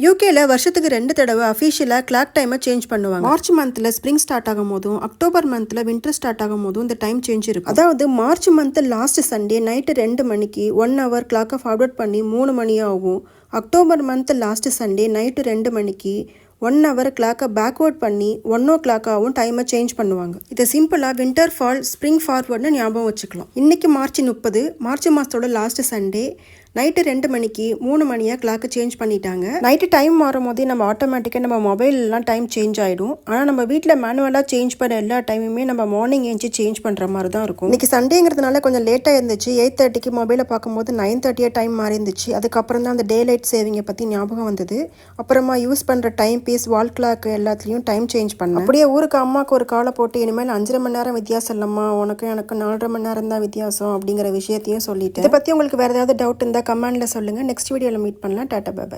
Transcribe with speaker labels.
Speaker 1: யூகேல வருஷத்துக்கு 2 தடவை அஃபீஷியலாக கிளாக் டைமை சேஞ்ச் பண்ணுவாங்க. மார்ச் மந்த்தில் ஸ்ப்ரிங் ஸ்டார்ட் ஆகும் போதும் அக்டோபர் மந்த்தில் வின்டர் ஸ்டார்ட் ஆகும் போதும் இந்த டைம் சேஞ்ச் இருக்கும். அதாவது March month last Sunday night 2 மணிக்கு 1 ஹவர் கிளாக்கை ஃபார்வர்ட் பண்ணி 3 மணி ஆகும். October month last Sunday night 2 மணிக்கு 1 ஹவர் கிளாக்கை பேக்வேர்ட் பண்ணி 1 o'clock ஆகும் டைமை சேஞ்ச் பண்ணுவாங்க. இதை சிம்பிளாக வின்டர் ஃபால் ஸ்ப்ரிங் ஃபார்வர்ட்னு ஞாபகம் வச்சுக்கலாம். இன்னைக்கு மார்ச் 30 மார்ச் மாதத்தோட லாஸ்ட் சண்டே நைட்டு 2 மணிக்கு 3 மணியாக கிளாக்கு சேஞ்ச் பண்ணிட்டாங்க. நைட்டு டைம் மாறும் போதே நம்ம ஆட்டோமேட்டிக்காக நம்ம மொபைல்லாம் டைம் சேஞ்ச் ஆகிடும். ஆனால் நம்ம வீட்டில் மேனுவலாக சேஞ்ச் பண்ண எல்லா டைமுமே நம்ம மார்னிங் ஏஞ்சி சேஞ்ச் பண்ணுற மாதிரி தான் இருக்கும். இன்றைக்கி சண்டேங்கிறதுனால கொஞ்சம் லேட்டாக இருந்துச்சு. 8:30க்கு மொபைலை பார்க்கும்போது 9:30 டைம் மாறி இருந்துச்சு. அதுக்கப்புறம் தான் அந்த டே லைட் சேவிங்கை பற்றி ஞாபகம் வந்தது. அப்புறமா யூஸ் பண்ணுற டைம் பீஸ் வால் கிளாக் எல்லாத்துலேயும் டைம் சேஞ்ச் பண்ணேன். அப்படியே ஊருக்கு அம்மாவுக்கு ஒரு காலை போட்டு இனிமேல் 5.5 மணி நேரம் வித்தியாசம் இல்லைம்மா, உனக்கு எனக்கு 4.5 மணி நேரம் தான் வித்தியாசம் அப்படிங்கிற விஷயத்தையும் சொல்லிட்டு. இதை பற்றி உங்களுக்கு வேறு ஏதாவது டவுட் இருந்தால் கமெண்ட்ல சொல்லுங்கள். நெக்ஸ்ட் வீடியோவில் மீட் பண்ணலாம். Tata bye by.